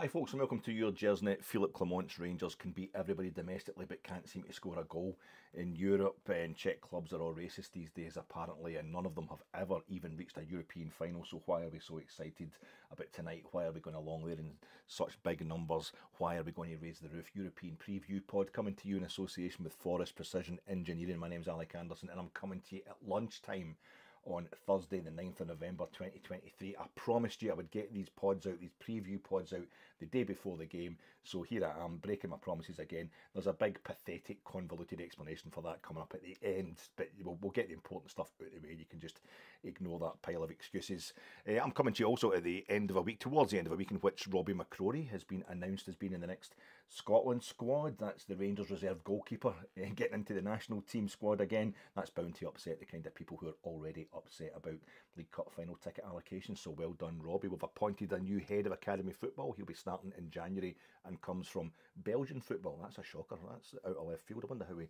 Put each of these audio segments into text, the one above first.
Hi folks and welcome to your Gersnet. Philippe Clement's Rangers can beat everybody domestically but can't seem to score a goal. In Europe, and Czech clubs are all racist these days apparently, and none of them have ever even reached a European final, so why are we so excited about tonight? Why are we going along there in such big numbers? Why are we going to raise the roof? European Preview Pod coming to you in association with Forest Precision Engineering. My name's Alec Anderson and I'm coming to you at lunchtime on Thursday the 9th of November 2023. I promised you I would get these pods out, these preview pods out the day before the game, so here I am breaking my promises again. There's a big pathetic convoluted explanation for that coming up at the end, but we'll get the important stuff out of the way. You can just ignore that pile of excuses. I'm coming to you also at the end of a week, towards the end of a week in which Robbie McCrory has been announced as being in the next Scotland squad. That's the Rangers reserve goalkeeper getting into the national team squad again. That's bound to upset the kind of people who are already upset about League Cup final ticket allocation, so well done Robbie. We've appointed a new head of academy football. He'll be starting in January and comes from Belgian football. That's a shocker, that's out of left field. I wonder how we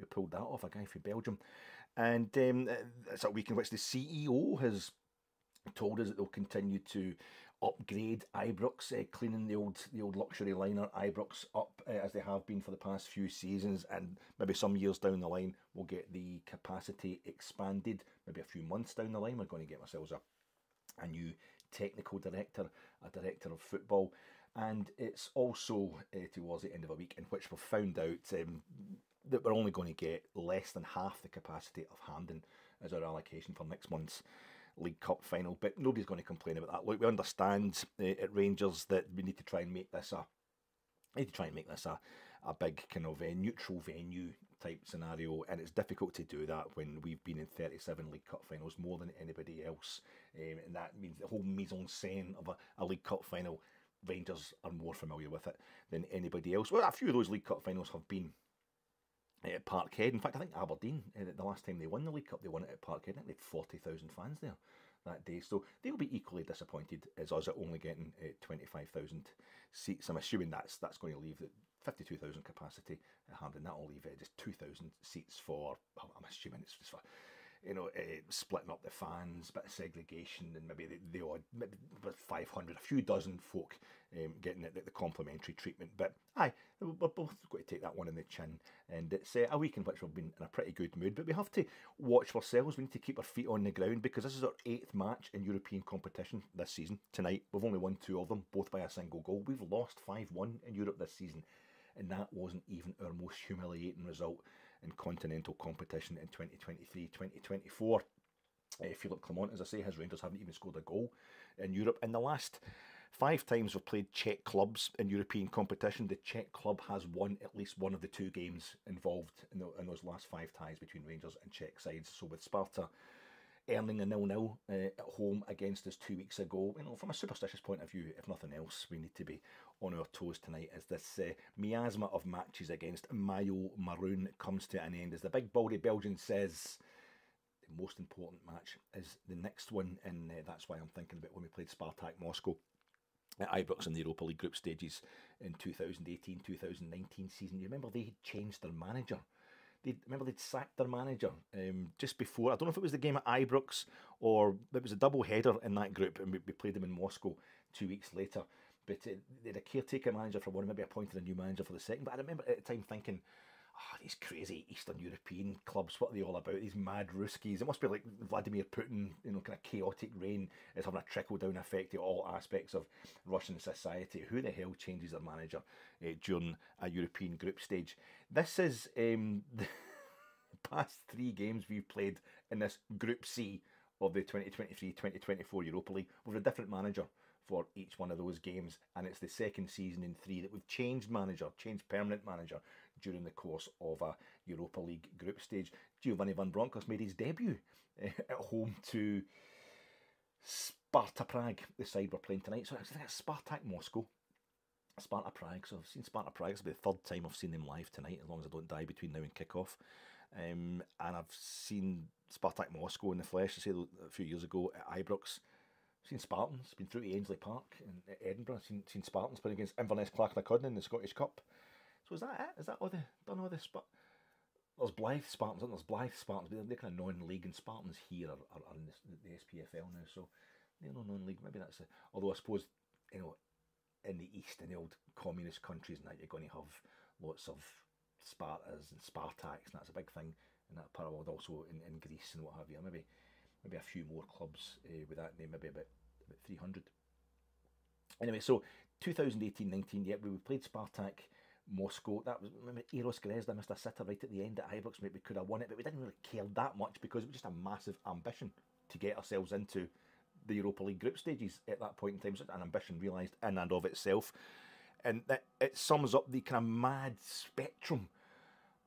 pulled that off, a guy from Belgium. And it's a week in which the CEO has told us that they'll continue to upgrade Ibrox, cleaning the old luxury liner Ibrox up as they have been for the past few seasons, and maybe some years down the line we'll get the capacity expanded. Maybe a few months down the line we're going to get ourselves a new technical director, a director of football. And it's also towards the end of a week in which we've found out that we're only going to get less than half the capacity of Hampden as our allocation for next month's League Cup final, but nobody's going to complain about that. Look, we understand at Rangers that we need to try and make this a big kind of a neutral venue type scenario, and it's difficult to do that when we've been in 37 League Cup finals, more than anybody else, and that means the whole mise-en-scène of a League Cup final, Rangers are more familiar with it than anybody else. Well, a few of those League Cup finals have been at Parkhead. In fact, I think Aberdeen, the last time they won the League Cup, they won it at Parkhead. I think they had 40,000 fans there that day. So they'll be equally disappointed as us at only getting 25,000 seats. I'm assuming that's going to leave 52,000 capacity at Hampden. That'll leave just 2,000 seats for, I'm assuming it's just for, splitting up the fans, bit of segregation, and maybe the odd, maybe 500, a few dozen folk getting the complimentary treatment. But aye, we're both going to take that one in the chin, and it's a week in which we've been in a pretty good mood. But we have to watch ourselves. We need to keep our feet on the ground, because this is our 8th match in European competition this season. Tonight, we've only won 2 of them, both by a single goal. We've lost 5-1 in Europe this season, and that wasn't even our most humiliating result in continental competition in 2023-2024. Philippe Clement, as I say, his Rangers haven't even scored a goal in Europe. In the last 5 times we've played Czech clubs in European competition, the Czech club has won at least one of the 2 games involved in those last 5 ties between Rangers and Czech sides. So with Sparta earning a 0-0 at home against us 2 weeks ago, from a superstitious point of view, if nothing else, we need to be on our toes tonight as this miasma of matches against Mayo Maroon comes to an end. As the big baldy Belgian says, the most important match is the next one, and that's why I'm thinking about when we played Spartak Moscow at Ibrox in the Europa League group stages in 2018-2019 season. You remember they had changed their manager. They'd sacked their manager just before. I don't know if it was the game at Ibrox or it was a double header in that group, and we played them in Moscow 2 weeks later. But they had a caretaker manager for one, maybe appointed a new manager for the second. But I remember at the time thinking, these crazy Eastern European clubs, what are they all about? These mad Ruskies. It must be like Vladimir Putin, kind of chaotic reign is having a trickle-down effect to all aspects of Russian society. Who the hell changes their manager during a European group stage? This is the past 3 games we've played in this Group C of the 2023-2024 Europa League with a different manager for each one of those games, and it's the second season in 3 that we've changed permanent manager during the course of a Europa League group stage. Giovanni Van Bronckhorst made his debut at home to Sparta Prague, the side we're playing tonight. So I think it's Spartak Moscow, Sparta Prague. So I've seen Sparta Prague. It's the 3rd time I've seen them live tonight, as long as I don't die between now and kick-off. And I've seen Spartak Moscow in the flesh, I say, a few years ago at Ibrox. Seen Spartans, been through to Ainsley Park in Edinburgh, seen Spartans playing against Inverness Clachnacudden in the Scottish Cup. So is that it? Is that all the there's Blythe Spartans, and there's Blythe Spartans, but they're kind of non-league, and Spartans here are in the SPFL now, so they're no non-league. Maybe that's it. Although I suppose, in the east, in the old communist countries, and that you're going to have lots of Spartas and Spartaks, and that's a big thing in that part of the world. Also in Greece and what have you. Maybe a few more clubs with that name, maybe about 300. Anyway, so 2018-19, yeah, we played Spartak Moscow. That was, remember, Eros Grezda missed a sitter right at the end at Ibrox. Maybe we could have won it, but we didn't really care that much because it was just a massive ambition to get ourselves into the Europa League group stages at that point in time. So an ambition realised in and of itself. And that it sums up the kind of mad spectrum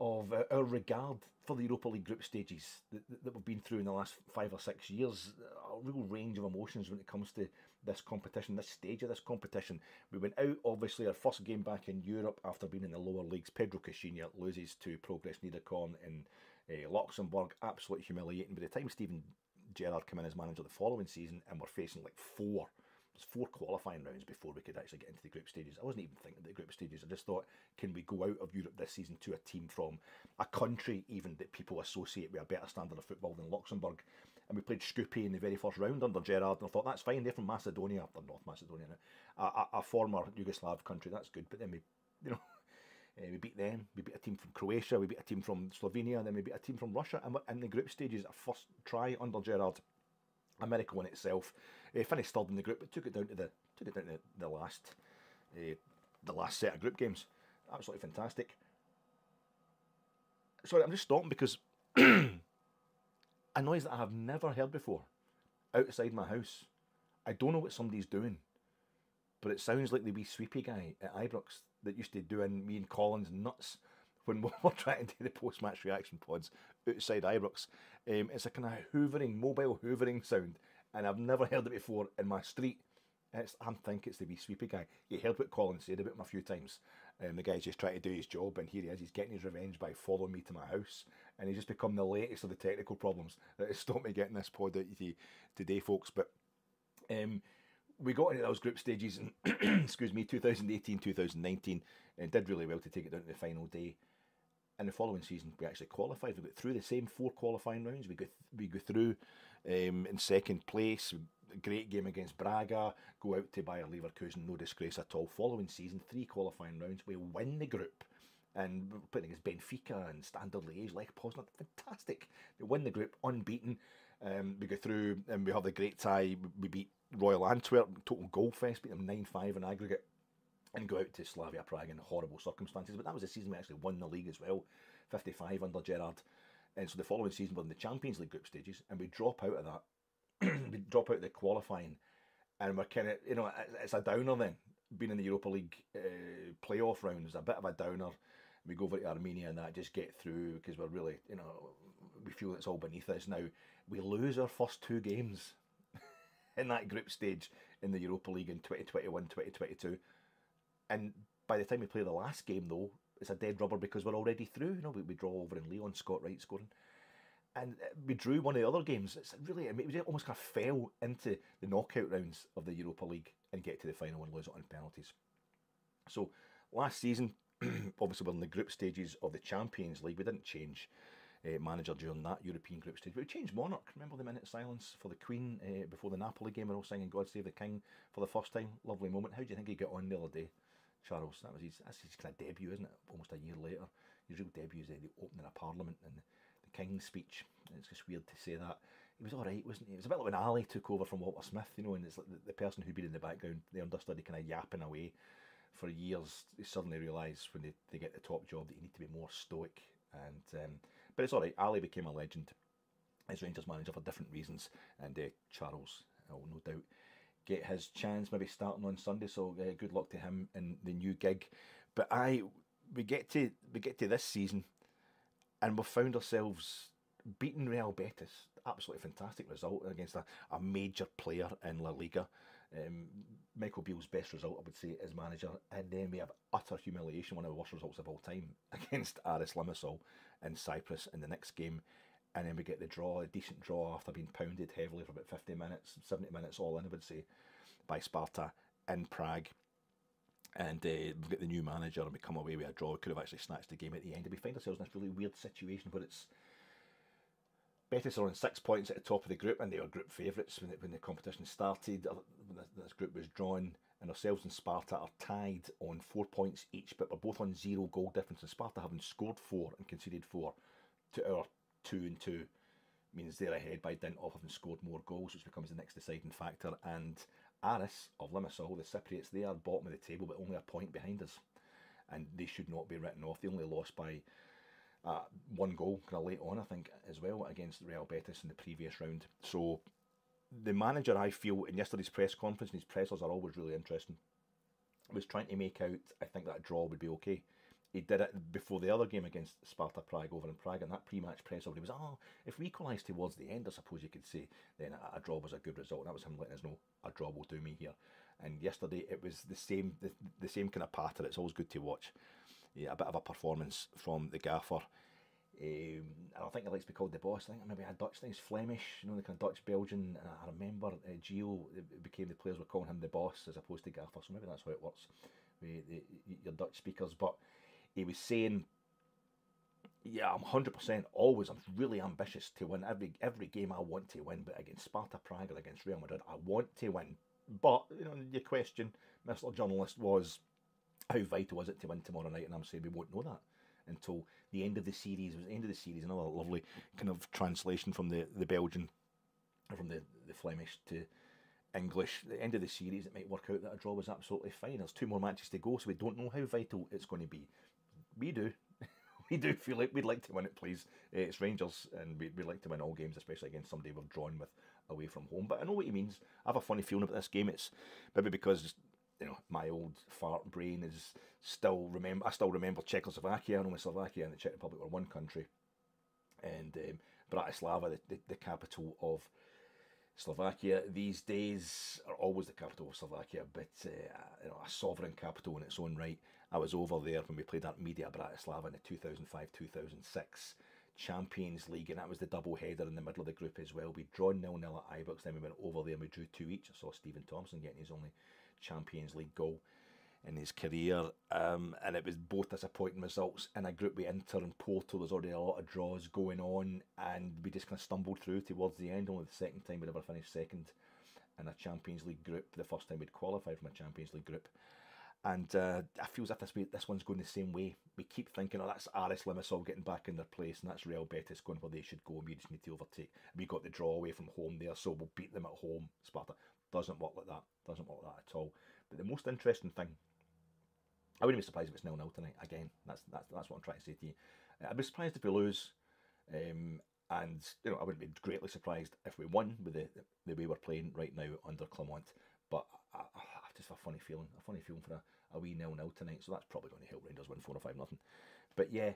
of our regard for the Europa League group stages that we've been through in the last 5 or 6 years. A real range of emotions when it comes to this competition, this stage of this competition. We went out, obviously, our first game back in Europe after being in the lower leagues. Pedro Caixinha loses to Progress Niederkorn in Luxembourg. Absolutely humiliating. By the time Steven Gerrard came in as manager the following season, and we're facing like four qualifying rounds before we could actually get into the group stages. I wasn't even thinking of the group stages. I just thought, can we go out of Europe this season to a team from a country even that people associate with a better standard of football than Luxembourg? And we played Skopje in the very first round under Gerrard, and I thought, that's fine, they're from Macedonia, or North Macedonia now, a former Yugoslav country, that's good. But then we beat them, we beat a team from Croatia, we beat a team from Slovenia, and then we beat a team from Russia, and in the group stages, our first try under Gerrard, a miracle in itself. Finished third in the group, but took it down to the last set of group games. Absolutely fantastic. Sorry, I'm just stopping because a noise that I have never heard before outside my house. I don't know what somebody's doing, but it sounds like the wee sweepy guy at Ibrox that used to doing me and Collins nuts when we were trying to do the post-match reaction pods outside Ibrox. It's a kind of mobile hoovering sound, and I've never heard it before in my street. I think it's the wee sweepy guy. You heard what Colin said about him a few times. The guy's just trying to do his job, and here he is. He's getting his revenge by following me to my house, and he's just become the latest of the technical problems that has stopped me getting this pod out today, folks. But we got into those group stages in, 2018-2019, and did really well to take it down to the final day. And the following season, we actually qualified. We got through the same 4 qualifying rounds. We go through in second place. Great game against Braga. Go out to Bayer Leverkusen, no disgrace at all. Following season, 3 qualifying rounds. We win the group, and we're playing against Benfica and Standard Liège, Lech Poznan. Fantastic. We win the group unbeaten. We go through, and we have the great tie. We beat Royal Antwerp, total goal fest, beat them 9-5 in aggregate, and go out to Slavia Prague in horrible circumstances. But that was the season we actually won the league as well, 55 under Gerrard. And so the following season we're in the Champions League group stages, and we drop out of that. We drop out of the qualifying, and we're kind of, it's a downer then. Being in the Europa League playoff round is a bit of a downer. We go over to Armenia and that, just get through, because we're really, we feel it's all beneath us now. We lose our first 2 games in that group stage in the Europa League in 2021-2022. And by the time we play the last game, though, it's a dead rubber because we're already through. We draw over in Lyon, Scott Wright scoring. And we drew one of the other games. It's really, we almost kind of fell into the knockout rounds of the Europa League and get to the final and lose it on penalties. So last season, obviously we're in the group stages of the Champions League. We didn't change manager during that European group stage, but we changed monarch. Remember the minute of silence for the Queen before the Napoli game? We're all singing God Save the King for the first time. Lovely moment. How do you think he got on the other day, Charles? That's his kind of debut, isn't it? Almost a year later. His real debut is the opening of Parliament and the King's speech. It's just weird to say that. He was alright, wasn't he? It was a bit like when Ali took over from Walter Smith, and it's like the person who'd been in the background, the understudy, kind of yapping away for years. They suddenly realise when they get the top job that you need to be more stoic. And but it's alright. Ali became a legend as Rangers manager for different reasons, and Charles will no doubt get his chance, maybe starting on Sunday. So good luck to him in the new gig. But we get to this season, and we've found ourselves beating Real Betis. Absolutely fantastic result against a major player in La Liga. Michael Beale's best result, I would say, as manager. And then we have utter humiliation, one of the worst results of all time, against Aris Limassol in Cyprus in the next game. And then we get the draw, a decent draw after being pounded heavily for about 50 minutes, 70 minutes all in, I would say, by Sparta in Prague. And we get the new manager and we come away with a draw. We could have actually snatched the game at the end. And we find ourselves in this really weird situation where it's Betis are on 6 points at the top of the group, and they were group favourites when the competition started. When this group was drawn, and ourselves and Sparta are tied on 4 points each, but we're both on 0 goal difference, and Sparta having scored 4 and conceded 4 to our 2 and 2 means they're ahead by dint of having scored more goals, which becomes the next deciding factor. And Aris of Limassol, the Cypriots, they are bottom of the table, but only a point behind us, and they should not be written off. They only lost by 1 goal, kind of late on, I think, as well, against Real Betis in the previous round. So the manager, I feel, in yesterday's press conference, and his pressers are always really interesting, was trying to make out, I think, that a draw would be okay. He did it before the other game against Sparta Prague over in Prague, and that pre-match presser, he was, if we equalised towards the end, I suppose you could say, then a draw was a good result. That was him letting us know, a draw will do me here. And yesterday, it was the same kind of pattern. It's always good to watch. Yeah, a bit of a performance from the gaffer. And I think he likes to be called the boss. I think maybe a Dutch thing, Flemish, you know, the kind of Dutch Belgian. And I remember Gio became the players were calling him the boss as opposed to gaffer. So maybe that's how it works with your Dutch speakers. But he was saying, yeah, I'm 100% always. I'm really ambitious to win every game. I want to win, but against Sparta Prague or against Real Madrid, I want to win. But you know, your question, Mr. Journalist, was how vital is it to win tomorrow night? And I'm saying we won't know that until the end of the series. It was the end of the series. Another lovely kind of translation from the Belgian, from the Flemish to English. The end of the series, it might work out that a draw was absolutely fine. There's 2 more matches to go, so we don't know how vital it's going to be. We do. We do feel like we'd like to win it, please. It's Rangers, and we'd like to win all games, especially against somebody we've drawn with away from home. But I know what he means. I have a funny feeling about this game. It's maybe because, you know, my old fart brain is I still remember Czechoslovakia. I know Slovakia and the Czech Republic were one country, and Bratislava, the capital of Slovakia, these days are always the capital of Slovakia, but you know, a sovereign capital in its own right. I was over there when we played at Media Bratislava in the 2005-2006 Champions League, and that was the double header in the middle of the group as well. We'd drawn 0-0 at Ibrox, then we went over there and we drew 2 each. I saw Stephen Thompson getting his only Champions League goal in his career, and it was both disappointing results in a group with Inter and Porto. There's already a lot of draws going on, and we just kind of stumbled through towards the end. Only the second time we'd ever finished second in a Champions League group, the first time we'd qualified from a Champions League group. And I feel as if this one's going the same way. We keep thinking, that's Aris Limassol getting back in their place, and that's Real Betis going where they should go, and we just need to overtake. We got the draw away from home there, so we'll beat them at home. Sparta doesn't work like that. Doesn't work like that at all. But the most interesting thing, I wouldn't be surprised if it's 0-0 tonight. Again, that's what I'm trying to say to you. I'd be surprised if we lose, and you know, I wouldn't be greatly surprised if we won with the way we're playing right now under Clement. But I just have a funny feeling for a wee 0-0 tonight. So that's probably going to help Rangers win 4 or 5-0. But yeah,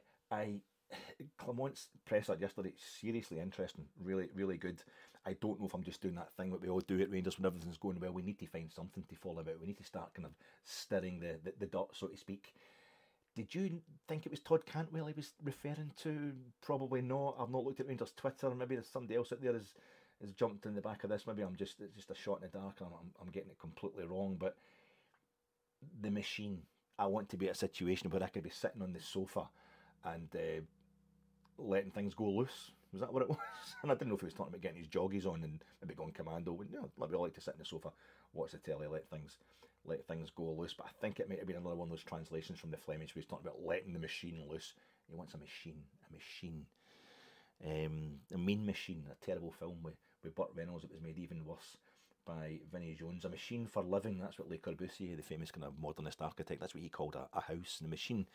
Clement's presser yesterday, seriously interesting, really, really good. I don't know if I'm just doing that thing that we all do at Rangers when everything's going well. We need to find something to fall about. We need to start kind of stirring the dirt, so to speak. Did you think it was Todd Cantwell he was referring to? Probably not. I've not looked at Rangers Twitter. Maybe there's somebody else out there has jumped in the back of this. Maybe it's just a shot in the dark. I'm getting it completely wrong. But the machine. I want to be at a situation where I could be sitting on the sofa and letting things go loose. Was that what it was? And I didn't know if he was talking about getting his joggies on and maybe going commando. But no, we all like to sit in the sofa, watch the telly, let things go loose. But I think it might have been another one of those translations from the Flemish where he's talking about letting the machine loose. He wants a machine. A Mean Machine, a terrible film with Burt Reynolds. It was made even worse by Vinnie Jones. A machine for living. That's what Le Corbusier, the famous kind of modernist architect, that's what he called a house. And the machine.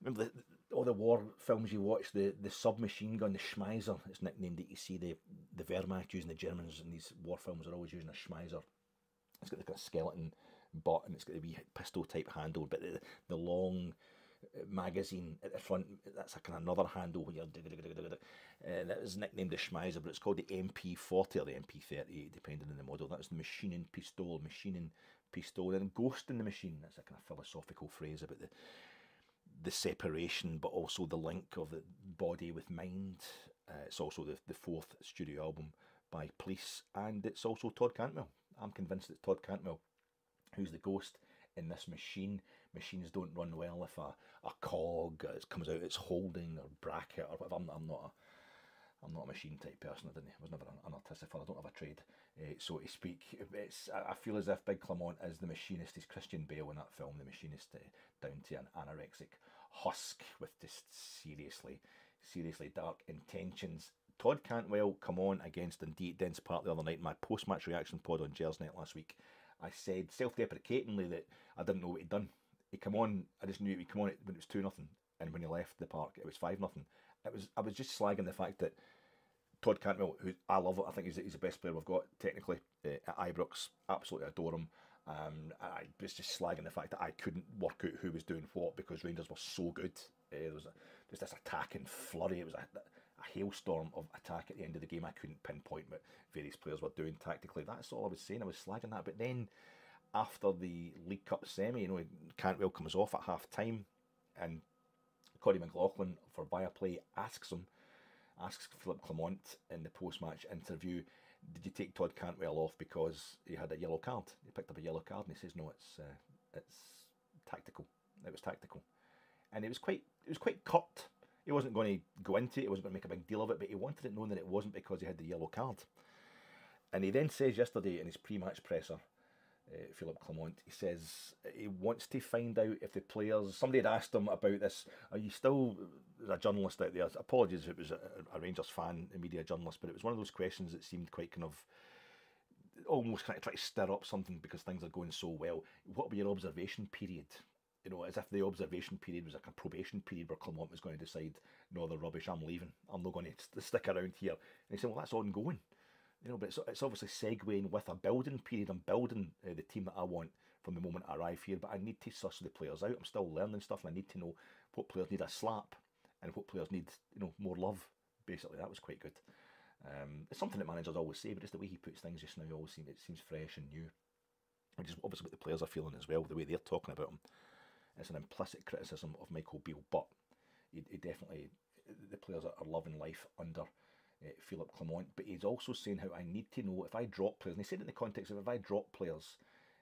Remember all the war films you watch, the submachine gun, the Schmeiser, it's nicknamed it. You see the Wehrmacht using, the Germans in these war films are always using a Schmeiser. It's got the kind of skeleton butt and it's got the wee pistol type handle, but the long magazine at the front, that's a kind of another handle where you're that was nicknamed the Schmeiser, but it's called the MP40 or the MP30 depending on the model. That was the machining pistol, and ghost in the machine. That's a kind of philosophical phrase about the separation, but also the link of the body with mind. It's also the 4th studio album by Police, and it's also Todd Cantwell. I'm convinced it's Todd Cantwell who's the ghost in this machine. Machines don't run well if a cog comes out its holding or bracket or whatever. I'm not a machine type person. I was never an artificer. I don't have a trade, so to speak. I feel as if Big Clement is the machinist. He's Christian Bale in that film, the machinist, down to an anorexic husk with just seriously dark intentions. Todd Cantwell come on against Dundee at Dens Park the other night in my post-match reaction pod on Gersnet last week. I said self-deprecatingly that I didn't know what he'd done. He come on, I just knew he'd come on when it was 2-0, and when he left the park it was 5-0. I was just slagging the fact that Todd Cantwell, who I love, I think he's the best player we've got technically at Ibrox. Absolutely adore him. I was just slagging the fact that I couldn't work out who was doing what because Rangers were so good. There was just this attacking flurry. It was a hailstorm of attack at the end of the game. I couldn't pinpoint what various players were doing tactically. That's all I was saying. I was slagging that. But then after the League Cup semi, Cantwell comes off at half time, and Corey McLaughlin for Viaplay asks Philippe Clement in the post-match interview, did you take Todd Cantwell off because he had a yellow card? He picked up a yellow card, and he says, no, it's tactical. It was tactical, and it was quite curt. He wasn't going to go into it. He wasn't going to make a big deal of it, but he wanted it known that it wasn't because he had the yellow card. And he then says yesterday in his pre-match presser, Philippe Clement, he says he wants to find out if the players. Somebody had asked him about this. Are you still a journalist out there? Apologies if it was a Rangers fan, a media journalist, but it was one of those questions that seemed quite kind of almost kind of try to stir up something because things are going so well. What would be your observation period? As if the observation period was like a probation period where Clement was going to decide, no, they're rubbish, I'm leaving. I'm not going to stick around here. And he said, well, that's ongoing. But it's obviously segueing with a building period. I'm building the team that I want from the moment I arrive here, but I need to suss the players out. I'm still learning stuff, and I need to know what players need a slap and what players need, more love. Basically, that was quite good. It's something that managers always say, but just the way he puts things just now, it seems fresh and new. Which is obviously what the players are feeling as well, the way they're talking about him. It's an implicit criticism of Michael Beale, but he definitely, the players are loving life under Philippe Clement, but he's also saying how I need to know if I drop players, and he said it in the context of if I drop players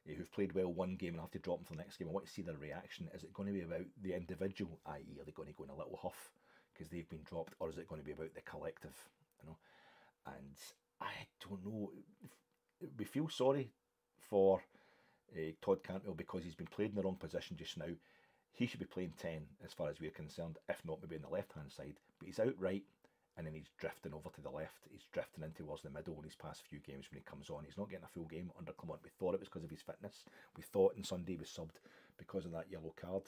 who've played well one game and I have to drop them for the next game, I want to see their reaction. Is it going to be about the individual, i.e. are they going to go in a little huff because they've been dropped, or is it going to be about the collective? And I don't know. We feel sorry for Todd Cantwell because he's been played in the wrong position just now. He should be playing 10 as far as we're concerned, if not maybe on the left hand side, but he's out right and then he's drifting over to the left. He's drifting in towards the middle in his past few games when he comes on. He's not getting a full game under Clement. We thought it was because of his fitness. We thought on Sunday he was subbed because of that yellow card.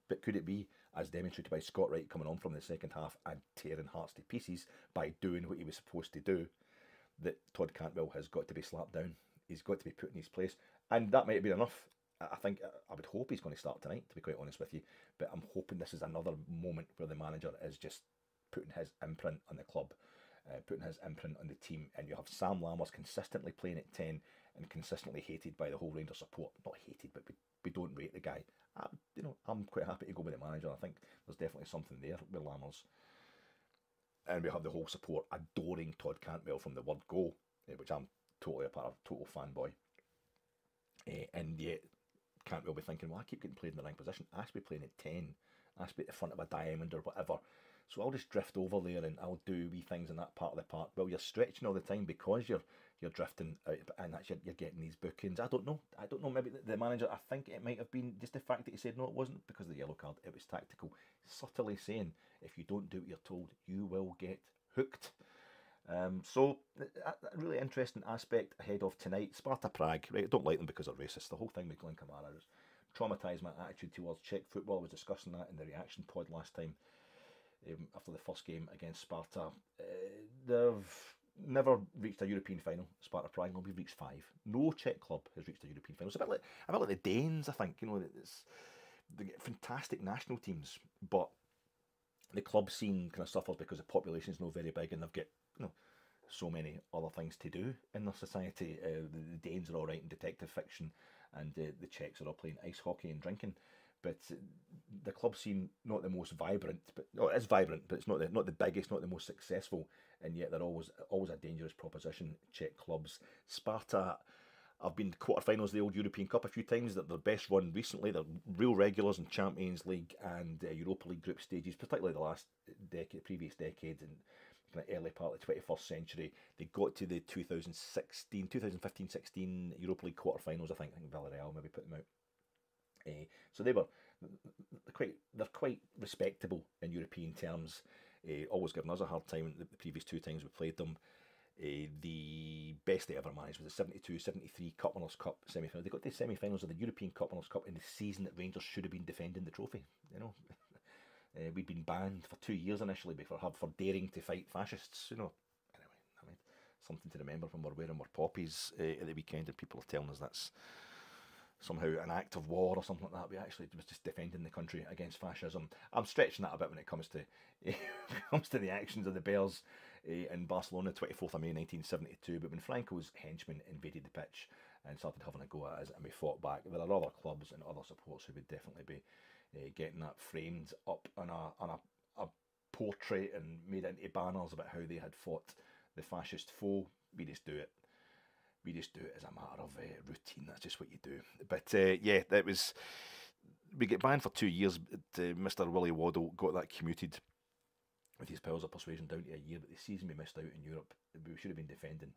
But could it be, as demonstrated by Scott Wright coming on from the second half and tearing Hearts to pieces by doing what he was supposed to do, that Todd Cantwell has got to be slapped down? He's got to be put in his place, and that might have been enough. I would hope he's going to start tonight, to be quite honest with you, but I'm hoping this is another moment where the manager is just putting his imprint on the club, putting his imprint on the team, and you have Sam Lammers consistently playing at 10 and consistently hated by the whole Rangers support. Not hated, but we don't rate the guy. I'm quite happy to go with the manager. I think there's definitely something there with Lammers. And we have the whole support adoring Todd Cantwell from the word go, which I'm totally a part of, total fanboy. And yet Cantwell be thinking, well, I keep getting played in the wrong position. I should be playing at 10. I should be at the front of a diamond or whatever. So I'll just drift over there and I'll do wee things in that part of the park. Well, you're stretching all the time because you're drifting out, and that's you're getting these bookings. I don't know. Maybe the manager, I think it might have been just the fact that he said no, it wasn't because of the yellow card. It was tactical, subtly saying if you don't do what you're told, you will get hooked. So a really interesting aspect ahead of tonight. Sparta Prague, right? I don't like them because they're racist. The whole thing with Glenn Kamara has traumatised my attitude towards Czech football. I was discussing that in the reaction pod last time after the first game against Sparta. They've never reached a European final. Sparta Prague, we've reached 5. No Czech club has reached a European final. It's a bit like the Danes, I think. They get fantastic national teams, but the club scene kind of suffers because the population is not very big and they've got so many other things to do in their society. The Danes are all writing detective fiction, and the Czechs are all playing ice hockey and drinking. But the club scene, not the most vibrant, but it is vibrant, but it's not the biggest, not the most successful, and yet they're always a dangerous proposition. Czech clubs. Sparta, I've been to quarterfinals of the old European Cup a few times. They're the best run recently. They're real regulars in Champions League and Europa League group stages, particularly the last decade, previous decade, and kind of early part of the 21st century. They got to the 2015-16 Europa League quarterfinals. I think Villarreal maybe put them out. So they're quite respectable in European terms. Always giving us a hard time the previous two times we played them. The best they ever managed was the 72-73 Cup Winners' Cup semi-final. They got to the semi-finals of the European Cup Winners' Cup in the season that Rangers should have been defending the trophy. You know, we'd been banned for 2 years initially for daring to fight fascists. You know, anyway, I mean, something to remember when we're wearing our poppies at the weekend, and people are telling us that's somehow an act of war or something like that. We actually was just defending the country against fascism. I'm stretching that a bit when it comes to the actions of the Bears in Barcelona, 24th of May 1972. But when Franco's henchmen invaded the pitch and started having a go at us and we fought back, there are other clubs and other supporters who would definitely be getting that framed up on a portrait and made into banners about how they had fought the fascist foe. We just do it. We just do it as a matter of routine. That's just what you do. But yeah, that was. We get banned for 2 years. Mr. Willie Waddle got that commuted with his powers of persuasion down to a year. But the season we missed out in Europe, we should have been defending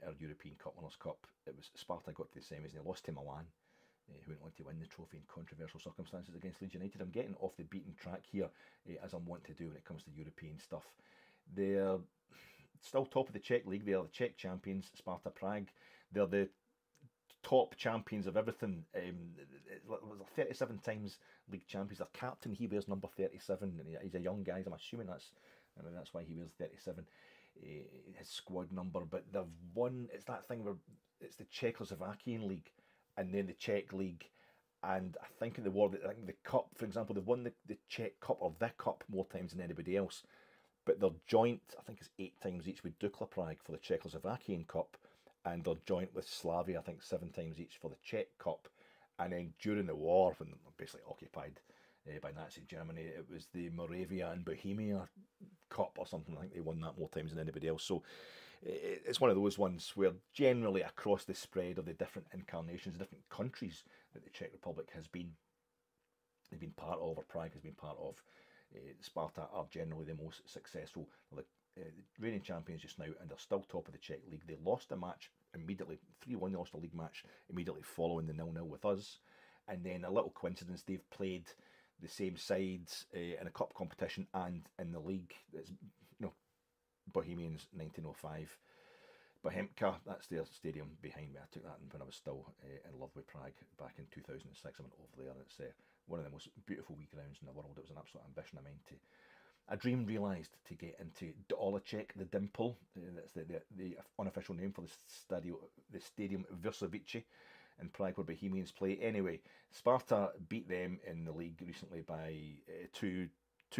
our European Cup Winners' Cup. It was Sparta got to the semis and they lost to Milan, who went on to win the trophy in controversial circumstances against Leeds United. I'm getting off the beaten track here, as I'm wont to do when it comes to European stuff. They're still top of the Czech league. They are the Czech champions, Sparta Prague. They're the top champions of everything. It was 37 times league champions. Their captain, he wears number 37, and he's a young guy. I'm assuming that's why he wears 37. His squad number, but they've won. It's that thing where it's the Czechoslovakian league, and then the Czech league, and I think in the world, I think the cup, for example, they've won the Czech cup or the cup more times than anybody else. But they're joint, I think it's 8 times each with Dukla Prague for the Czechoslovakian Cup, and they're joint with Slavia, I think 7 times each for the Czech Cup. And then during the war, when they're basically occupied by Nazi Germany, it was the Moravia and Bohemia Cup or something. I think they won that more times than anybody else. So it's one of those ones where generally across the spread of the different incarnations, the different countries that the Czech Republic has been, they've been part of, or Prague has been part of, Sparta are generally the most successful. They're the reigning champions just now, and they're still top of the Czech league. They lost a match immediately, 3-1. They lost a league match immediately following the 0-0 with us. And then a little coincidence, they've played the same sides in a cup competition and in the league. It's, Bohemians 1905. Bohemka, that's their stadium behind me. I took that when I was still in love with Prague back in 2006. I went over there, and it's one of the most beautiful wee grounds in the world. It was an absolute ambition of mine a dream realised to get into Dolecek, the Dimple. That's the unofficial name for the stadium Vršovice in Prague, where Bohemians play. Anyway, Sparta beat them in the league recently by 2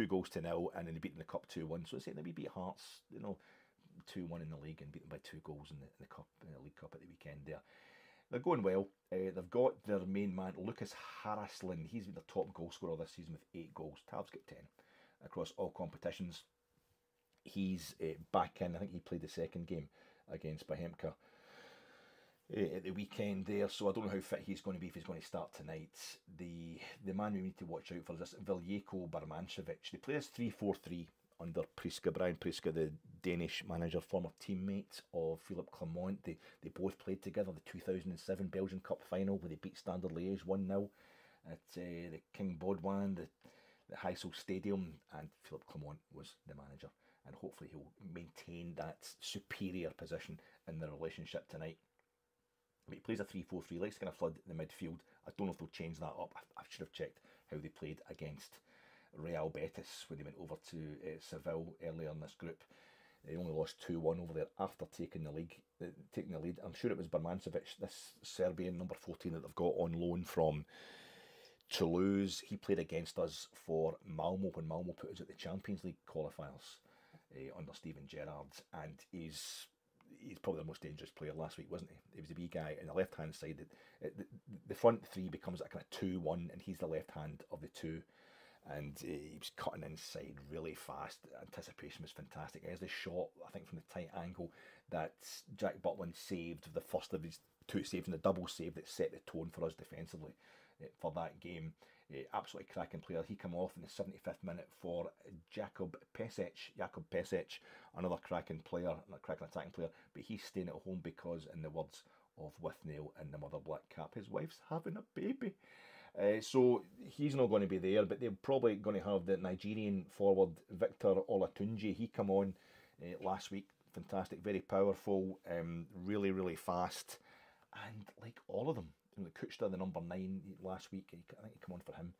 goals to 0, and then they beat them in the cup 2-1. So it's saying that we beat Hearts, 2-1 in the league and beat them by 2 goals in the cup, in the League Cup at the weekend there. They're going well. They've got their main man, Lucas Haraslin. He's been the top goal scorer this season with 8 goals. Tav's got 10 across all competitions. He's back in. I think he played the second game against Bohemka at the weekend there, so I don't know how fit he's going to be if he's going to start tonight. The man we need to watch out for is this Veljko Barmancevic. They play as 3-4-3 under Priska, Brian Priska, the Danish manager, former teammate of Philippe Clement. They both played together the 2007 Belgian Cup final where they beat Standard Liège 1-0 at the King Baudouin, the Heysel Stadium, and Philippe Clement was the manager, and hopefully he'll maintain that superior position in the relationship tonight. But he plays a 3-4-3, likes to kind of flood the midfield. I don't know if they'll change that up. I should have checked how they played against Real Betis when they went over to Seville earlier in this group. They only lost 2-1 over there after taking the lead. I'm sure it was Barmancevic, this Serbian number 14 that they've got on loan from Toulouse. He played against us for Malmo when Malmo put us at the Champions League qualifiers under Steven Gerrard, and he's probably the most dangerous player last week, wasn't he? He was the wee guy on the left hand side. The front three becomes a kind of 2-1, and he's the left hand of the two. And he was cutting inside really fast. Anticipation was fantastic. There's the shot, I think, from the tight angle that Jack Butland saved, the first of his 2 saves and the double save that set the tone for us defensively for that game. Absolutely cracking player. He came off in the 75th minute for Jakub Pesic, another cracking player, not cracking attacking player, but he's staying at home because, in the words of Withnail in the Mother Black Cap, his wife's having a baby. So he's not going to be there, but they're probably going to have the Nigerian forward Victor Olatunji. He come on last week, fantastic, very powerful, really, really fast, and like all of them. The Kuchta, the number 9 last week, I think he came on for him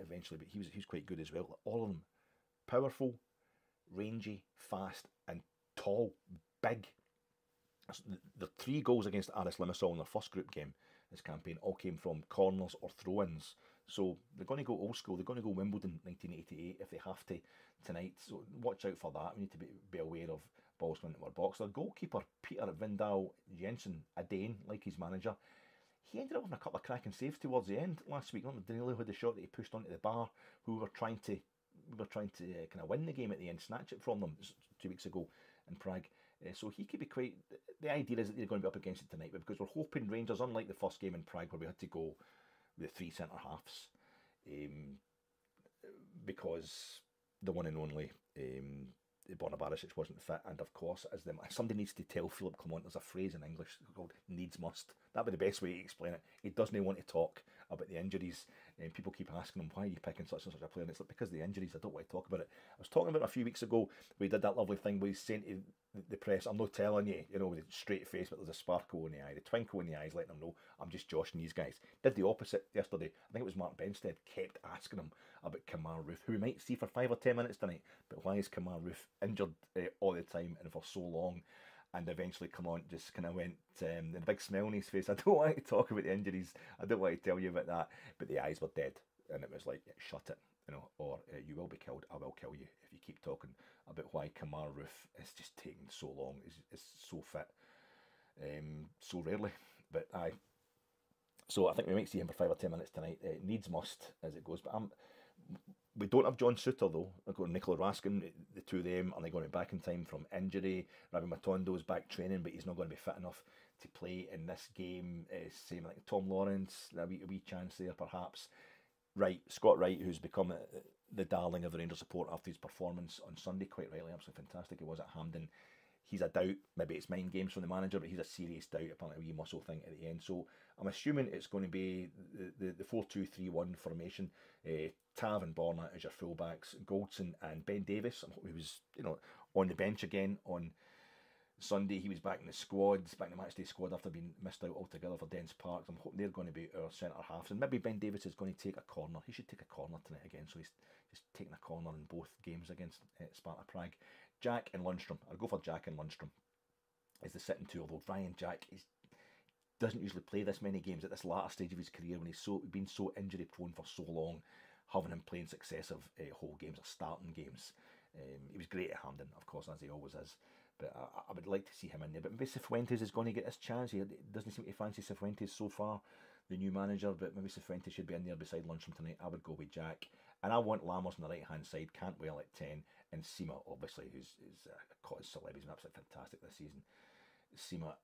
eventually, but he was quite good as well. All of them, powerful, rangy, fast, and tall, big. The 3 goals against Aris Limassol in their first group game this campaign all came from corners or throw-ins. So they're going to go old school. They're going to go Wimbledon 1988 if they have to tonight. So watch out for that. We need to be aware of balls going into our box. Their goalkeeper, Peter Vindal Jensen, a Dane, like his manager, he ended up with a couple of cracking saves towards the end last week. Danilo had the shot that he pushed onto the bar. We were trying to kind of win the game at the end, snatch it from them 2 weeks ago in Prague. So he could be quite. The idea is that they're going to be up against it tonight, but because we're hoping Rangers, unlike the first game in Prague where we had to go with 3 centre halves, because the one and only Borna Barisic wasn't fit, and of course, as somebody needs to tell Philippe Clement, there's a phrase in English called needs must. That'd be the best way to explain it. He doesn't want to talk about the injuries, and people keep asking him, why are you picking such and such a player? And it's like, because of the injuries, I don't want to talk about it. I was talking about it a few weeks ago. We did that lovely thing where he's saying to the press, I'm not telling you, with a straight face, but there's a sparkle in the eye, the twinkle in the eyes, letting them know I'm just joshing these guys. Did the opposite yesterday. I think it was Mark Benstead kept asking him about Kamar Roof, who we might see for 5 or 10 minutes tonight, but why is Kamar Roof injured all the time and for so long? And eventually Clement just kind of went, the big smile on his face, I don't want to talk about the injuries, I don't want to tell you about that, but the eyes were dead, and it was like, shut it, or you will be killed, I will kill you if you keep talking about why Kamar Roof is just taking so long, is so fit, so rarely, but aye. So I think we might see him for 5 or 10 minutes tonight. Needs must as it goes, but we don't have John Suter though. I've got Nicola Raskin, the two of them, are they going to be back in time from injury? Ravi Matondo is back training, but he's not going to be fit enough to play in this game. Same like Tom Lawrence, a wee chance there perhaps. Scott Wright, who's become the darling of the Rangers support after his performance on Sunday, quite rightly, absolutely fantastic. He was at Hampden. He's a doubt, maybe it's mind games from the manager, but he's a serious doubt, apparently a wee muscle thing at the end. So I'm assuming it's going to be the 4-2-3-1 formation. Tav and Borna as your fullbacks, Goldson and Ben Davis, who was on the bench again on Sunday. He was back in the squad, back in the matchday squad after being missed out altogether for Dens Park. I'm hoping they're going to be our centre halves, and maybe Ben Davis is going to take a corner. He should take a corner tonight again, so he's just taking a corner in both games against Sparta Prague. Jack and Lundstrom. I'll go for Jack and Lundstrom as the sitting two, although Ryan Jack doesn't usually play this many games at this latter stage of his career when he's been so injury prone for so long, having him playing successive whole games or starting games. He was great at Hampden, of course, as he always is, but I would like to see him in there. But maybe Cifuentes is going to get his chance. He doesn't seem to fancy Cifuentes so far, the new manager, but maybe Cifuentes should be in there beside Lundstrom tonight. I would go with Jack, and I want Lammers on the right hand side, Cantwell at 10, and Sima, obviously, who's caught his celeb. He's been absolutely fantastic this season. Sima,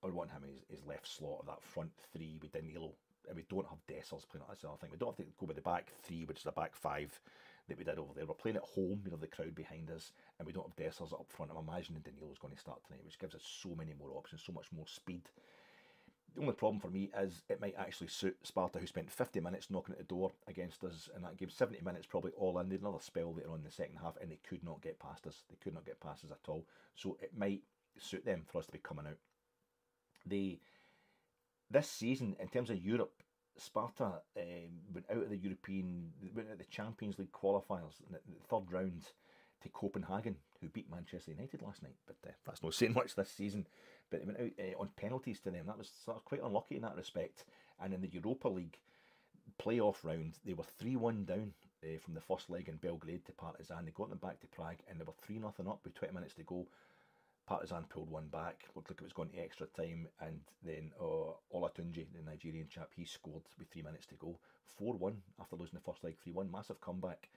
I would want him in his left slot of that front three with Danilo, and we don't have Dessers playing. That's the other thing. We don't have to go with the back three, which is a back five that we did over there. We're playing at home, the crowd behind us, and we don't have Dessers up front. I'm imagining Danilo's going to start tonight, which gives us so many more options, so much more speed. The only problem for me is it might actually suit Sparta, who spent 50 minutes knocking at the door against us in that game. 70 minutes probably all in. They had another spell later on in the second half, and they could not get past us. They could not get past us at all. So it might suit them for us to be coming out. This season, in terms of Europe, Sparta went out of the Champions League qualifiers in the third round to Copenhagen, who beat Manchester United last night. But that's not saying much this season. But they went out on penalties to them. That was sort of quite unlucky in that respect. And in the Europa League playoff round, they were 3-1 down from the first leg in Belgrade to Partizan. They got them back to Prague, and they were 3-0 up with 20 minutes to go. Partizan pulled one back, looked like it was going to extra time, and then Olatunji, the Nigerian chap, he scored with 3 minutes to go. 4-1 after losing the first leg, 3-1, massive comeback.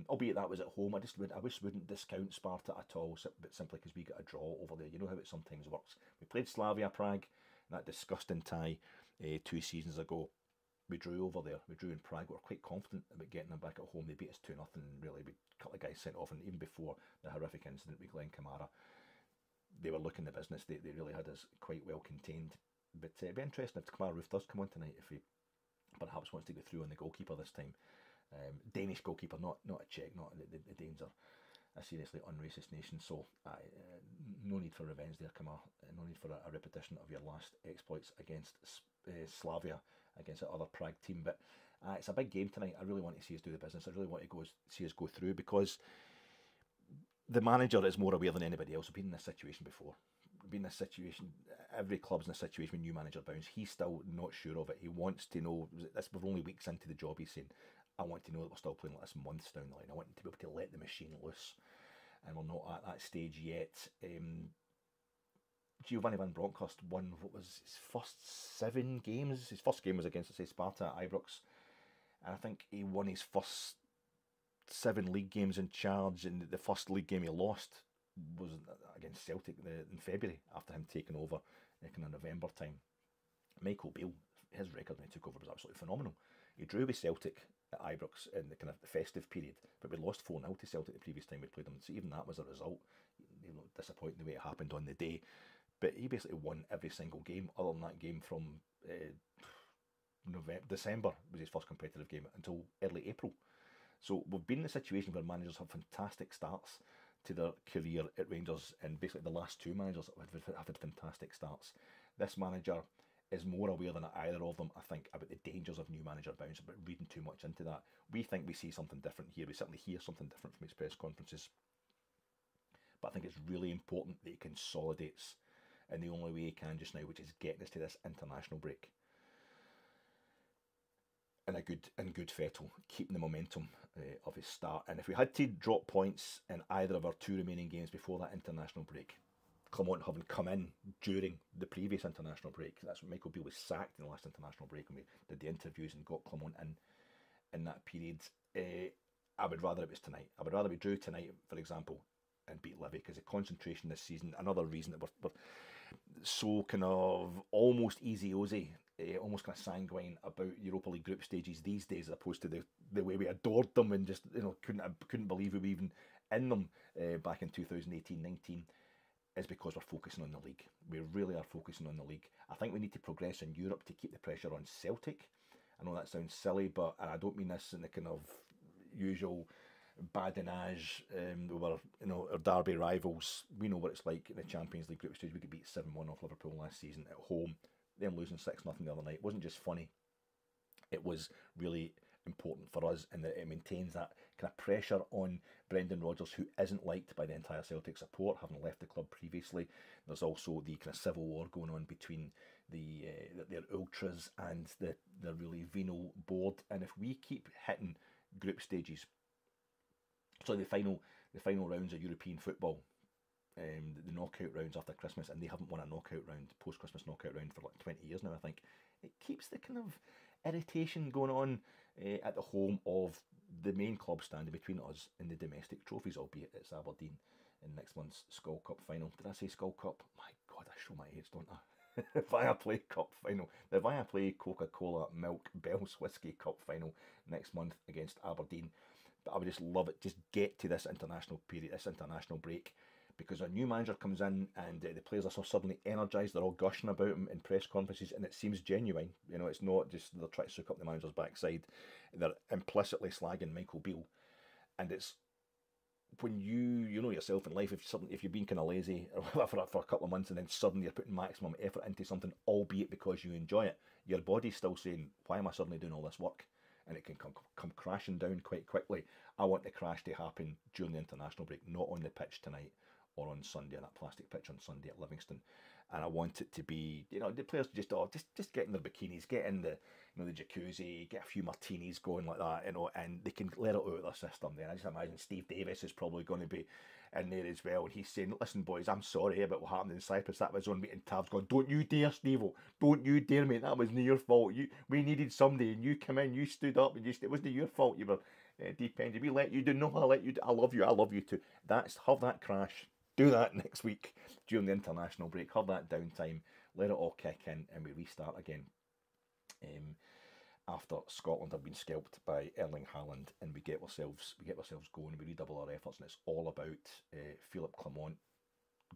Albeit that was at home, I wish wouldn't discount Sparta at all, but simply because we got a draw over there. You know how it sometimes works. We played Slavia Prague that disgusting tie 2 seasons ago. We drew over there. We drew in Prague. We were quite confident about getting them back at home. They beat us 2-0. Really, we a couple of guys sent off, and even before the horrific incident with Glenn Kamara, they were looking the business. They really had us quite well contained. But it'd be interesting if Kamara Roof does come on tonight, if he perhaps wants to go through on the goalkeeper this time. Danish goalkeeper, not a Czech. Not the Danes are a seriously un-racist nation, so no need for revenge there, Kamara. No need for a repetition of your last exploits against Slavia, against that other Prague team. But it's a big game tonight. I really want to see us do the business. I really want to see us go through, because the manager is more aware than anybody else. We've been in this situation before. We've been in this situation. Every club's in a situation when new manager bounce. He's still not sure of it. He wants to know. We're only weeks into the job. He's saying, I want to know that we're still playing like this months down the line. I want to be able to let the machine loose. And we're not at that stage yet. Giovanni Van Bronckhorst won what was his first 7 games. His first game was against, say, Sparta at Ibrox. And I think he won his first 7 league games in charge. And the first league game he lost was against Celtic in February, after him taking over in November time. Michael Beale, his record when he took over was absolutely phenomenal. He drew with Celtic at Ibrox in the kind of festive period, but we lost 4-0 to Celtic the previous time we played them. So even that was a result. Disappointing the way it happened on the day. But he basically won every single game, other than that game from December was his first competitive game, until early April. So we've been in a situation where managers have fantastic starts to their career at Rangers, and basically the last 2 managers have had fantastic starts. This manager is more aware than either of them, I think, about the dangers of new manager bounce, but reading too much into that. We think we see something different here. We certainly hear something different from his press conferences. But I think it's really important that he consolidates in the only way he can just now, which is getting us to this international break in good fettle, keeping the momentum of his start. And if we had to drop points in either of our 2 remaining games before that international break, Clement having come in during the previous international break, that's when Michael Beale was sacked in the last international break, and we did the interviews and got Clement in that period. I would rather it was tonight. I would rather we drew tonight, for example, and beat Livy, because the concentration this season, another reason that we're so kind of almost easy-ozy, almost kind of sanguine about Europa League group stages these days, as opposed to the way we adored them and just couldn't believe we were even in them back in 2018-19, is because we're focusing on the league. We really are focusing on the league. I think we need to progress in Europe to keep the pressure on Celtic. I know that sounds silly, but I don't mean this in the kind of usual badinage. We were, our derby rivals. We know what it's like in the Champions League group stage. We could beat 7-1 off Liverpool last season at home. Them losing 6-0 the other night. It wasn't just funny. It was really important for us, and that it maintains that kind of pressure on Brendan Rodgers, who isn't liked by the entire Celtic support, having left the club previously. There's also the kind of civil war going on between their ultras and the really venal board. And if we keep hitting group stages, so the final rounds of European football, the knockout rounds after Christmas, and they haven't won a knockout round, post-Christmas knockout round, for like 20 years now, I think. It keeps the kind of irritation going on at the home of the main club standing between us in the domestic trophies, albeit it's Aberdeen in next month's Skull Cup final. Did I say Skull Cup? My God, I show my age, don't I? Viaplay Cup final. The Viaplay Coca-Cola Milk Bells Whiskey Cup final next month against Aberdeen. But I would just love it. Just get to this international period, this international break, because a new manager comes in and the players are so suddenly energised. They're all gushing about him in press conferences, and it seems genuine. It's not just they're trying to soak up the manager's backside. They're implicitly slagging Michael Beale, and it's when you know yourself in life. If you're being kind of lazy for a couple of months, and then suddenly you're putting maximum effort into something, albeit because you enjoy it, your body's still saying, "Why am I suddenly doing all this work?" And it can come crashing down quite quickly. I want the crash to happen during the international break, not on the pitch tonight or on Sunday, on that plastic pitch on Sunday at Livingston. And I want it to be, the players just get in their bikinis, get in the jacuzzi, get a few martinis going like that, and they can let it out of their system then. I just imagine Steve Davis is probably going to be in there as well, and he's saying, "Listen, boys, I'm sorry about what happened in Cyprus. That was on me." And Tav's going, "Don't you dare, Steve-o. Don't you dare, mate. That wasn't your fault. We needed somebody, and you come in, you stood up, and it wasn't your fault. You were dependent. We let you do. No, I let you do. I love you too." Have that crash. Do that next week during the international break. Have that downtime let it all kick in, and we restart again. After Scotland have been scalped by Erling Haaland, and we get ourselves going, we redouble our efforts, and it's all about Philippe Clement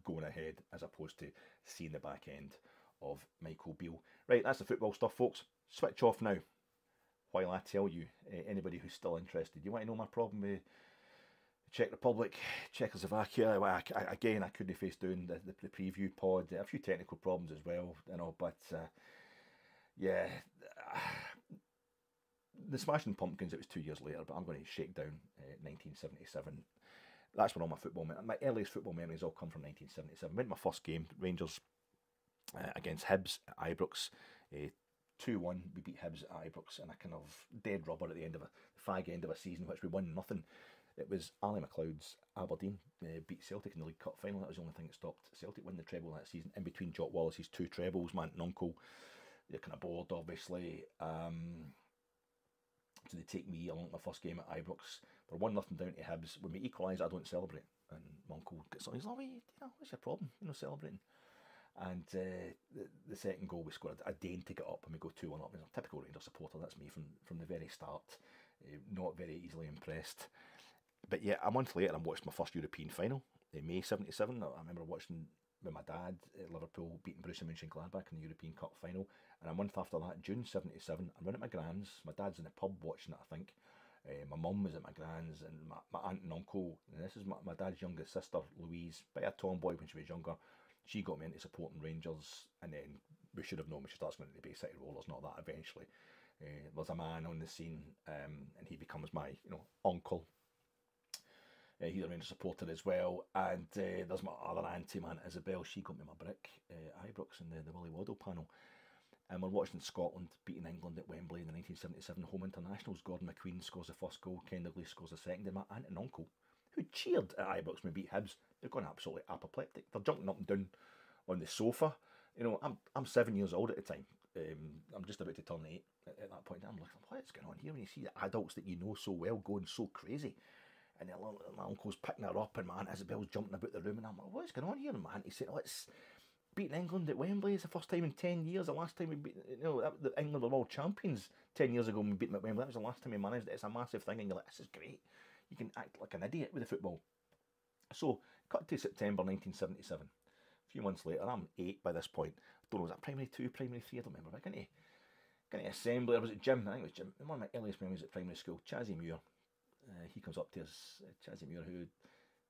going ahead as opposed to seeing the back end of Michael Beale. Right, that's the football stuff, folks. Switch off now. While I tell you, anybody who's still interested, you want to know my problem with Czech Republic, Czechoslovakia. Well, I couldn't face doing the preview pod. A few technical problems as well, but yeah. The Smashing Pumpkins, it was 2 years later, but I'm going to shake down 1977. That's when all my my earliest football memories all come from 1977. Went to my first game, Rangers against Hibs at Ibrox. 2-1, we beat Hibs at Ibrox, and a kind of dead rubber at the end of the fag end of a season, which we won nothing. It was Ali McLeod's Aberdeen beat Celtic in the League Cup final. That was the only thing that stopped Celtic winning the treble that season. In between Jock Wallace's 2 trebles, my uncle, they're kind of bored, obviously. So they take me along my first game at Ibrox. We're 1-0 down to Hibs. When we equalise, I don't celebrate. And my uncle gets on, he's like, what's your problem? Celebrating. And the second goal, we scored a Dane to get up, and we go 2-1 up. I'm a typical Rangers supporter, that's me from the very start. Not very easily impressed. But yeah, a month later, I'm watching my first European final in May 77. I remember watching with my dad at Liverpool beating Borussia Mönchengladbach in the European Cup final. And a month after that, June 77, I'm running at my gran's. My dad's in the pub watching it, I think. My mum was at my gran's, and my aunt and uncle, and this is my dad's youngest sister, Louise, by a tomboy when she was younger. She got me into supporting Rangers, and then we should have known when she starts going into the Bay City Rollers, not that eventually. There's a man on the scene, and he becomes my uncle. He's a Rangers supporter as well, and there's my other auntie, man, Isabel. She got me my brick at Ibrox in the Willie Waddle panel. And we're watching Scotland beating England at Wembley in the 1977 home internationals. Gordon McQueen scores the first goal, Ken Dalglish scores the second, and my aunt and uncle, who cheered at Ibrox when we beat Hibs, they're going absolutely apoplectic. They're jumping up and down on the sofa. I'm 7 years old at the time. I'm just about to turn 8 at that point. I'm like, what's going on here? When you see the adults that you know so well going so crazy, and then my uncle's picking her up, and my aunt Isabel's jumping about the room, and I'm like, what's going on here? And my auntie's saying, it's beating England at Wembley. It's the first time in 10 years. The last time we beat, England were world champions 10 years ago when we beat them at Wembley. That was the last time we managed it. It's a massive thing, and you're like, this is great. You can act like an idiot with the football. So, cut to September 1977. A few months later, I'm 8 by this point. I don't know, was that primary 2, primary 3? I don't remember. I got to assembly, or was it gym? I think it was gym. One of my earliest memories at primary school, Chazzy Muir. He comes up to us, Chazzy Muir, who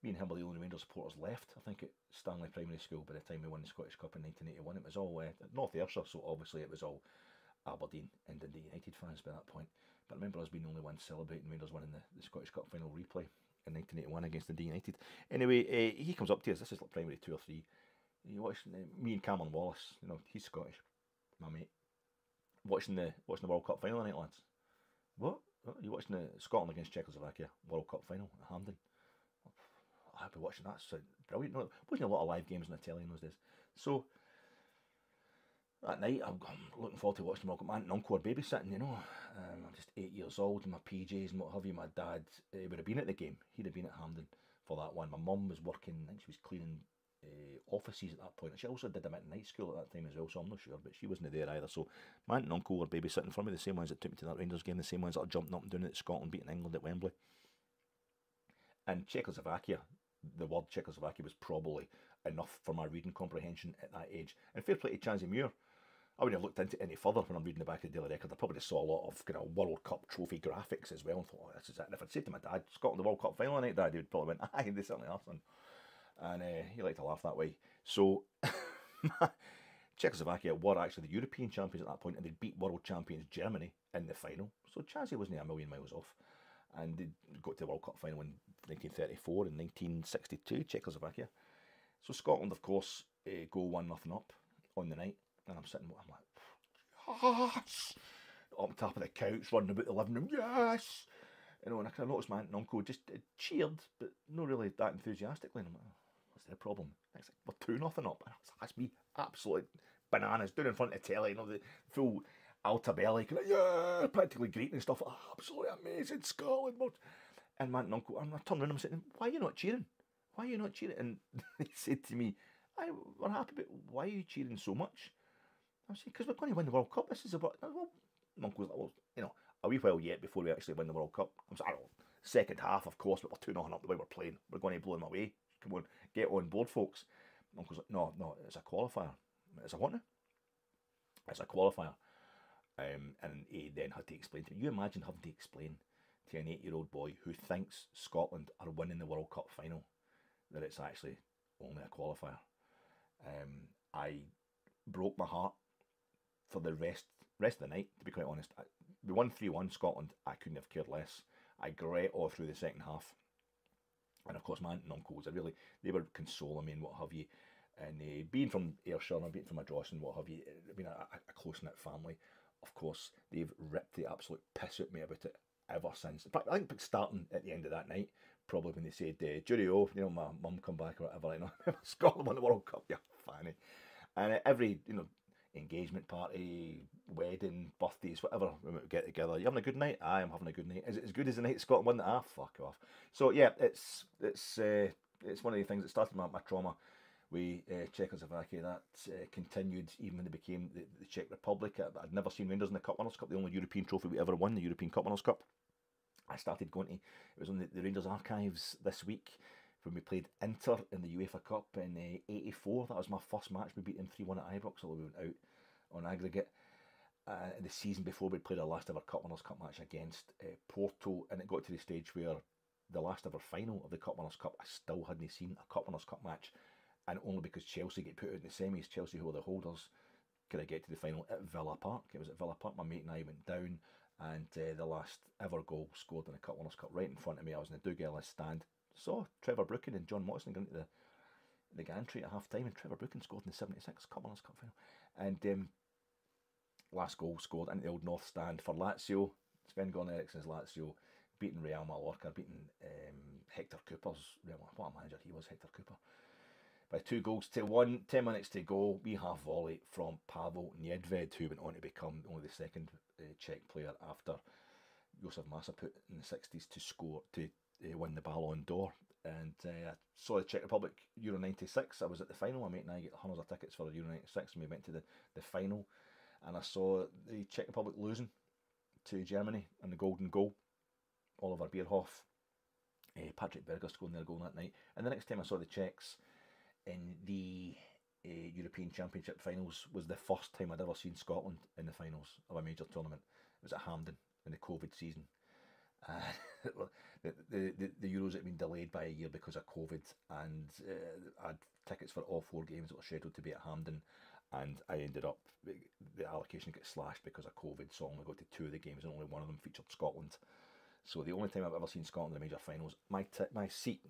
me and him were the only Rangers supporters left, I think, at Stanley Primary School by the time we won the Scottish Cup in 1981. It was all North Ayrshire, so obviously it was all Aberdeen and Dundee United fans by that point. But I remember us being the only ones celebrating Rangers winning the Scottish Cup final replay in 1981 against Dundee United. Anyway, he comes up to us, this is like primary 2 or 3. You watch me and Cameron Wallace, he's Scottish, my mate, watching the World Cup final tonight, lads. What? Are you watching the Scotland against Czechoslovakia World Cup final at Hampden? I've been watching that, so brilliant. There wasn't a lot of live games on the telly in those days. So that night, I'm looking forward to watching the World Cup. My aunt and uncle are babysitting, I'm just 8 years old in my PJs and what have you. My dad would have been at the game. He'd have been at Hampden for that one. My mum was working, I think she was cleaning offices at that point. She also did a midnight school at that time as well, so I'm not sure, but she wasn't there either. So my aunt and uncle were babysitting for me, the same ones that took me to that Rangers game, the same ones that are jumping up and down at Scotland beating England at Wembley. And Czechoslovakia, the word Czechoslovakia was probably enough for my reading comprehension at that age. And fair play to Chazzy Muir. I wouldn't have looked into it any further when I'm reading the back of the Daily Record. I probably just saw a lot of World Cup trophy graphics as well and thought, this is it. And if I'd said to my dad, Scotland the World Cup final night, Dad, he would probably went, aye, they certainly are, son. And he liked to laugh that way. So Czechoslovakia were actually the European champions at that point, and they beat world champions Germany in the final. So Chazzy wasn't a million miles off. And they got to the World Cup final in 1934 and 1962, Czechoslovakia. So Scotland, of course, go 1-0 up on the night. And I'm sitting, I'm like, yes! Up top of the couch, running about the living room, yes! And I kind of noticed my aunt and uncle just cheered, but not really that enthusiastically. And I'm like, what's their problem? And it's like, we're 2-0 up. And that's me, absolute bananas, down in front of the telly, the full alta belly, yeah, practically greeting and stuff. Oh, absolutely amazing, Scotland. And my aunt and uncle, I turned around and I'm saying, why are you not cheering? Why are you not cheering? And they said to me, we're happy, but why are you cheering so much? I said, because we're going to win the World Cup. This is about, well, my uncle's like, well, you know, a wee while yet before we actually win the World Cup. I'm saying, I don't know, second half, of course, but we're 2-0 up the way we're playing. We're going to blow them away. Come on, get on board, folks. My uncle's like, no, it's a qualifier. It's a what now? It's a qualifier. And he then had to explain to me. You imagine having to explain to an 8-year-old boy who thinks Scotland are winning the World Cup final that it's actually only a qualifier. I broke my heart for the rest of the night, to be quite honest. We won 3-1 Scotland. I couldn't have cared less. I gret all through the second half. And of course, my aunt and uncles, they were consoling me and what have you. And being from Ayrshire, being from Ardrossan, what have you, being a close-knit family, of course, they've ripped the absolute piss out of me about it ever since. In fact, I think starting at the end of that night, probably when they said, Jury-o, you know, my mum come back or whatever, you know, Scotland won the World Cup, yeah, fanny. And every, you know, engagement party, wedding, birthdays, whatever, we get together. You having a good night? I am having a good night. Is it as good as the night Scotland won? Ah, fuck off. So yeah, it's one of the things that started my trauma. Czechoslovakia, that continued even when they became the Czech Republic. I'd never seen Rangers in the Cup Winners' Cup, the only European trophy we ever won, the European Cup Winners' Cup. I started going to, it was on the Rangers archives this week when we played Inter in the UEFA Cup in '84. That was my first match. We beat them 3-1 at Ibrox, although we went out on aggregate. The season before, we played our last ever Cup Winners' Cup match against Porto, and it got to the stage where the last ever final of the Cup Winners' Cup, I still hadn't seen a Cup Winners' Cup match. And only because Chelsea get put out in the semis, Chelsea, who are the holders, could I get to the final at Villa Park. It was at Villa Park. My mate and I went down, and the last ever goal scored in the Cup Winners' Cup right in front of me. I was in the Dougallis stand, saw Trevor Brooken and John Motson go into the gantry at half time, and Trevor Brooken scored in the '76 Cup Winners' Cup final. And last goal scored into the Old North stand for Lazio. Sven-Goran Eriksson's Lazio, beating Real Mallorca, beating Hector Cooper's Real. What a manager he was, Hector Cooper. By 2-1, 10 minutes to go, we half volley from Pavel Nedved, who went on to become only the second Czech player after Josef Masoput in the 60s to score, to win the Ballon d'Or. And I saw the Czech Republic Euro 96. I was at the final. My mate and I get hundreds of tickets for the Euro 96, and we went to the final. And I saw the Czech Republic losing to Germany in the golden goal. Oliver Bierhoff, Patrick Berger scoring their goal that night. And the next time I saw the Czechs in the European Championship finals was the first time I'd ever seen Scotland in the finals of a major tournament. It was at Hampden in the COVID season. The Euros had been delayed by a year because of COVID, and I had tickets for all 4 games that were scheduled to be at Hampden, and I ended up, the allocation got slashed because of COVID, so I only got to 2 of the games, and only one of them featured Scotland. So the only time I've ever seen Scotland in the major finals, my seat,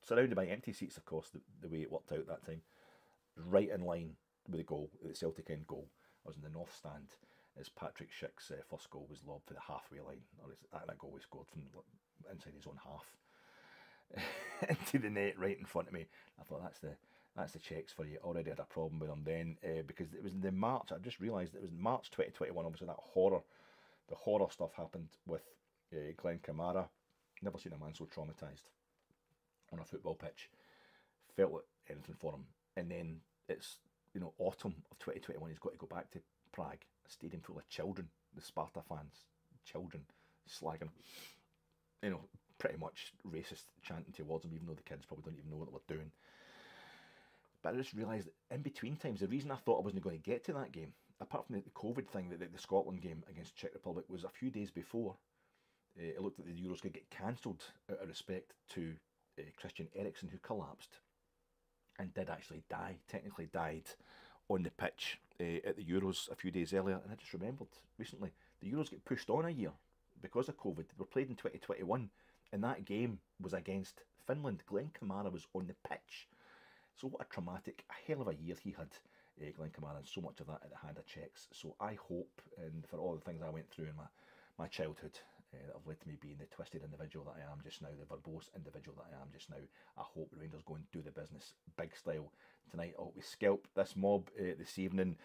surrounded by empty seats, of course, the way it worked out that time, right in line with the goal, the Celtic end goal. I was in the north stand as Patrick Schick's first goal was lobbed for the halfway line, or that goal was scored from inside his own half into the net right in front of me. I thought, that's the Czechs for you. Already had a problem with them then, because it was in the March. I just realised it was March 2021. Obviously, the horror stuff happened with Glenn Kamara. Never seen a man so traumatised on a football pitch. Felt like anything for him. And then it's, autumn of 2021. He's got to go back to Prague, a stadium full of children, the Sparta fans, children slagging, pretty much racist chanting towards them, even though the kids probably don't even know what they were doing. But I just realised that in between times, the reason I thought I wasn't going to get to that game, apart from the COVID thing, the Scotland game against Czech Republic, was a few days before. It looked like the Euros could get cancelled out of respect to Christian Eriksen, who collapsed and did actually die, technically died on the pitch at the Euros a few days earlier. And I just remembered recently, the Euros get pushed on a year because of COVID. They were played in 2021, and that game was against Finland. Glenn Kamara was on the pitch. So what a traumatic, a hell of a year he had, Glenn Kamara, and so much of that at the hand of Czechs. So I hope, and for all the things I went through in my childhood, that have led to me being the twisted individual that I am just now, the verbose individual that I am just now, I hope the Rangers go and do the business big style tonight. I hope we scalp this mob this evening,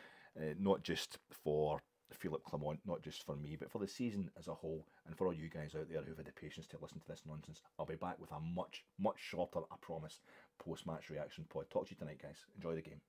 not just for Philippe Clement, not just for me, but for the season as a whole, and for all you guys out there who've had the patience to listen to this nonsense. I'll be back with a much, much shorter, I promise, post-match reaction pod. Talk to you tonight, guys. Enjoy the game.